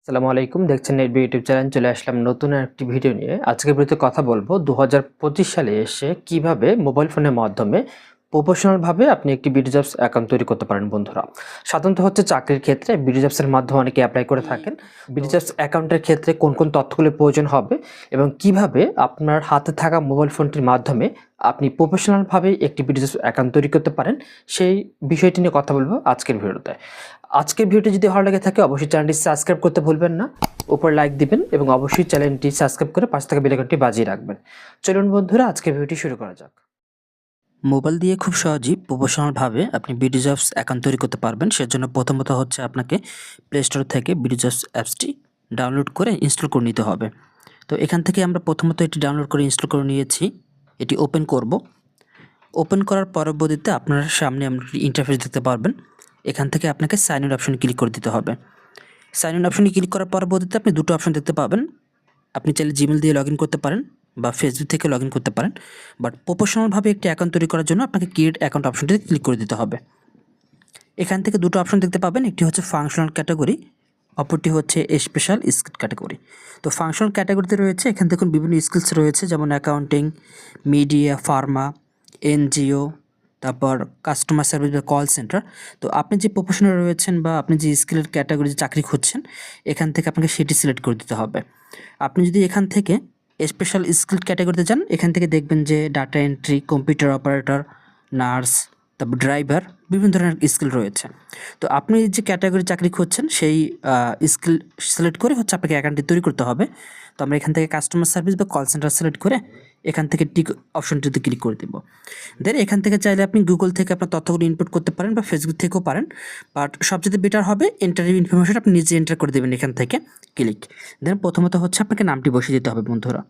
আসসালামু আলাইকুম, দেখছেন নেট ইউটিউব চ্যানেল। চলে আসলাম নতুন একটি ভিডিও নিয়ে। আজকের ভিডিওতে কথা বলবো 2025 সালে এসে কিভাবে মোবাইল ফোনের মাধ্যমে প্রফেশনালভাবে আপনি একটি বিডি জবস অ্যাকাউন্ট তৈরি করতে পারেন। বন্ধুরা, সাধারণত হচ্ছে চাকরির ক্ষেত্রে বিডি জবসের মাধ্যমে অনেকে অ্যাপ্লাই করে থাকেন। বিডি জবস অ্যাকাউন্টের ক্ষেত্রে কোন কোন তথ্যগুলির প্রয়োজন হবে এবং কিভাবে আপনার হাতে থাকা মোবাইল ফোনটির মাধ্যমে আপনি প্রফেশনালভাবে একটি বিডি জবস অ্যাকাউন্ট তৈরি করতে পারেন, সেই বিষয়টি নিয়ে কথা বলবো আজকের ভিডিওতে। আজকের ভিডিওটি যদি ভালো লাগে থাকে অবশ্যই চ্যানেলটি সাবস্ক্রাইব করতে ভুলবেন না, উপর লাইক দিবেন এবং অবশ্যই চ্যানেলটি সাবস্ক্রাইব করে পাশে থাকা বেল আইকনটি বাজিয়ে রাখবেন। চলুন বন্ধুরা, আজকের ভিডিওটি শুরু করা যাক। মোবাইল দিয়ে খুব সহজেই প্রফেশনালভাবে আপনি বিডি জবস অ্যাকাউন্ট তৈরি করতে পারবেন। সেজন্য প্রথমত হচ্ছে আপনাকে প্লে স্টোর থেকে বিডি জবস অ্যাপসটি ডাউনলোড করে ইনস্টল করে নিতে হবে। তো এখান থেকে আমরা প্রথমত এটি ডাউনলোড করে ইনস্টল করে নিয়েছি। এটি ওপেন করব। ওপেন করার পরবর্তীতে আপনার সামনে আপনি ইন্টারফেস দেখতে পারবেন। এখান থেকে আপনাকে সাইন ইন অপশনে ক্লিক করে দিতে হবে। সাইন ইন অপশনে ক্লিক করার পরবর্তীতে আপনি দুটো অপশন দেখতে পাবেন। আপনি চাইলে জিমেল দিয়ে লগ ইন করতে পারেন বা ফেসবুক থেকে লগ ইন করতে পারেন। বাট প্রফেশনালভাবে একটি অ্যাকাউন্ট তৈরি করার জন্য আপনাকে ক্রিয়েট অ্যাকাউন্ট অপশনটিতে ক্লিক করে দিতে হবে। এখান থেকে দুটো অপশন দেখতে পাবেন, একটি হচ্ছে ফাংশনাল ক্যাটাগরি, অপরটি হচ্ছে স্পেশাল স্কিল ক্যাটাগরি। তো ফাংশনাল ক্যাটাগরিতে রয়েছে এখান থেকে বিভিন্ন স্কিলস রয়েছে, যেমন অ্যাকাউন্টিং, মিডিয়া, ফার্মা, এনজিও, তারপর কাস্টমার সার্ভিস বা কল সেন্টার। তো আপনি যে প্রফেশনাল রয়েছেন বা আপনি যে স্কিলের ক্যাটাগরি যে চাকরি খুঁজছেন, এখান থেকে আপনাকে সেটি সিলেক্ট করে দিতে হবে। আপনি যদি এখান থেকে স্পেশাল স্কিল ক্যাটাগরিতে যান, এখান থেকে দেখবেন যে data entry, computer operator, nurse, তারপর ড্রাইভার, বিভিন্ন ধরনের স্কিল রয়েছে। তো আপনি যে ক্যাটাগরি চাকরি খুঁজছেন সেই স্কিল সিলেক্ট করে হচ্ছে আপনাকে অ্যাকাউন্টটি তৈরি করতে হবে। তো আমরা এখান থেকে কাস্টমার সার্ভিস বা কল সেন্টার সিলেক্ট করে এখান থেকে টিক অপশনটিতে ক্লিক করে দেব। দেন এখান থেকে চাইলে আপনি গুগল থেকে আপনার তথ্যগুলো ইনপুট করতে পারেন বা ফেসবুক থেকেও পারেন। বাট সবচেয়ে বেটার হবে ইন্টারভিউ ইনফরমেশন আপনি নিজে এন্টার করে দেবেন এখান থেকে ক্লিক। দেন প্রথমত হচ্ছে আপনাকে নামটি বসিয়ে দিতে হবে। বন্ধুরা,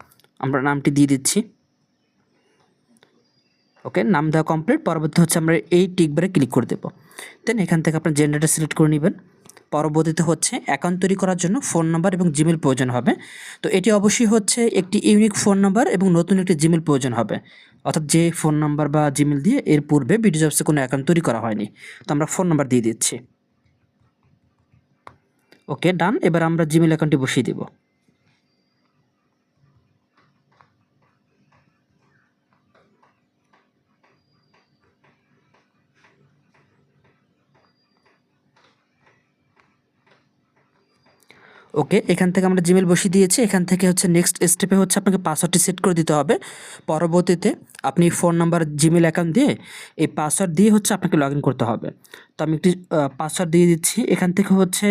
আমরা নামটি দিয়ে দিচ্ছি। ওকে, নাম দেওয়া কমপ্লিট। পরবর্তী হচ্ছে আমরা এই টিকবারে ক্লিক করে দেবো। দেন এখান থেকে আপনার জেন্ডারটা সিলেক্ট করে নেবেন। পরবর্তীতে হচ্ছে অ্যাকাউন্ট তৈরি করার জন্য ফোন নাম্বার এবং জিমেল প্রয়োজন হবে। তো এটি অবশ্যই হচ্ছে একটি ইউনিক ফোন নাম্বার এবং নতুন একটি জিমেল প্রয়োজন হবে, অর্থাৎ যে ফোন নাম্বার বা জিমেল দিয়ে এর পূর্বে বিডি জবসে কোনো অ্যাকাউন্ট তৈরি করা হয়নি। তো আমরা ফোন নাম্বার দিয়ে দিচ্ছি। ওকে, ডান। এবার আমরা জিমেল অ্যাকাউন্টটি বসিয়ে দেবো। ওকে, এখান থেকে আমরা জিমেল বসিয়ে দিয়েছি। এখান থেকে হচ্ছে নেক্সট স্টেপে হচ্ছে আপনাকে পাসওয়ার্ডটি সেট করে দিতে হবে। পরবর্তীতে আপনি ফোন নাম্বার, জিমেল অ্যাকাউন্ট দিয়ে এই পাসওয়ার্ড দিয়ে হচ্ছে আপনাকে লগ ইন করতে হবে। তো আমি একটি পাসওয়ার্ড দিয়ে দিচ্ছি। এখান থেকে হচ্ছে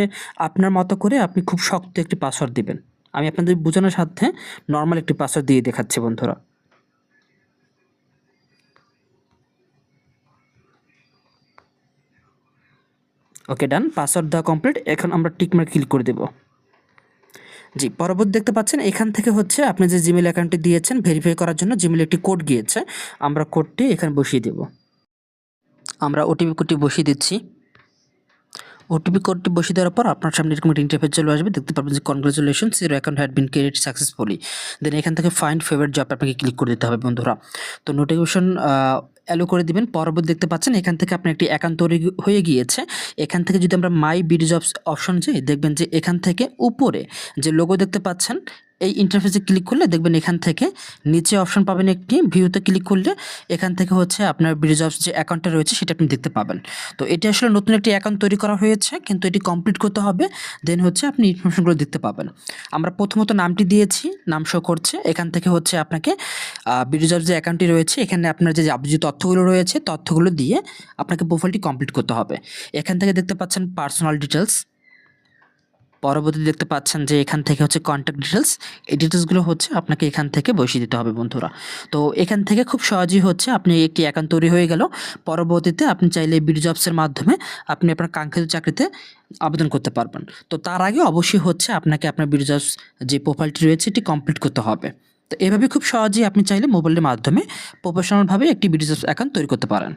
আপনার মতো করে আপনি খুব শক্ত একটি পাসওয়ার্ড দিবেন। আমি আপনাদের বোঝানোর সাথে নর্মাল একটি পাসওয়ার্ড দিয়ে দেখাচ্ছি বন্ধুরা। ওকে, ডান। পাসওয়ার্ড দেওয়া কমপ্লিট। এখন আমরা টিক মার্ক ক্লিক করে দেবো। জি, পরবর্তী দেখতে পাচ্ছেন এখান থেকে হচ্ছে আপনি যে জিমেল অ্যাকাউন্টটি দিয়েছেন ভেরিফাই করার জন্য জিমেলে একটি কোড গিয়েছে। আমরা কোডটি এখানে বসিয়ে দেব। আমরা ওটিপি কোডটি বসিয়ে দিচ্ছি। ওটিপি কোডটি বসিয়ে দেওয়ার পর আপনার সামনে এরকম একটা ইন্টারফেস চলে আসবে। দেখতে পারবেন যে congratulations, your account had been created successfully. Then এখান থেকে ফাইন্ড ফেভারিট জব আপনাকে ক্লিক করে দিতে হবে বন্ধুরা। তো নোটিফিকেশন অ্যালো করে দিবেন। পরবর্তী দেখতে পাচ্ছেন এখান থেকে আপনার একটি অ্যাকাউন্ট তৈরি হয়ে গিয়েছে। এখান থেকে যদি আমরা মাই বিডি জবস অপশন যাই, দেখবেন যে এখান থেকে উপরে যে লোগো দেখতে পাচ্ছেন, এই ইন্টারফেসে ক্লিক করলে দেখবেন এখান থেকে নিচে অপশন পাবেন একটি, ভিউতে ক্লিক করলে এখান থেকে হচ্ছে আপনার বিডি জবস যে অ্যাকাউন্টটা রয়েছে সেটা আপনি দেখতে পাবেন। তো এটি আসলে নতুন একটি অ্যাকাউন্ট তৈরি করা হয়েছে, কিন্তু এটি কমপ্লিট করতে হবে। দেন হচ্ছে আপনি ইনফরমেশনগুলো দেখতে পাবেন। আমরা প্রথমত নামটি দিয়েছি, নাম শো করছে। এখান থেকে হচ্ছে আপনাকে বিডি জবস যে অ্যাকাউন্টটি রয়েছে এখানে আপনার যে যাবতীয় তথ্যগুলো রয়েছে তথ্যগুলো দিয়ে আপনাকে প্রোফাইলটি কমপ্লিট করতে হবে। এখান থেকে দেখতে পাচ্ছেন পার্সোনাল ডিটেলস। পরবর্তী দেখতে পাচ্ছেন যে এখান থেকে হচ্ছে কন্ট্যাক্ট ডিটেলস। এই ডিটেলসগুলো হচ্ছে আপনাকে এখান থেকে বসিয়ে দিতে হবে বন্ধুরা। তো এখান থেকে খুব সহজেই হচ্ছে আপনি একটি অ্যাকাউন্ট তৈরি হয়ে গেল। পরবর্তীতে আপনি চাইলে বিডি জবসের মাধ্যমে আপনি আপনার কাঙ্ক্ষিত চাকরিতে আবেদন করতে পারবেন। তো তার আগে অবশ্যই হচ্ছে আপনাকে আপনার বিডি জবস যে প্রোফাইলটি রয়েছে এটি কমপ্লিট করতে হবে। তো এভাবে খুব সহজেই আপনি চাইলে মোবাইলের মাধ্যমে প্রফেশনালভাবে একটি বিডি জবস অ্যাকাউন্ট তৈরি করতে পারেন।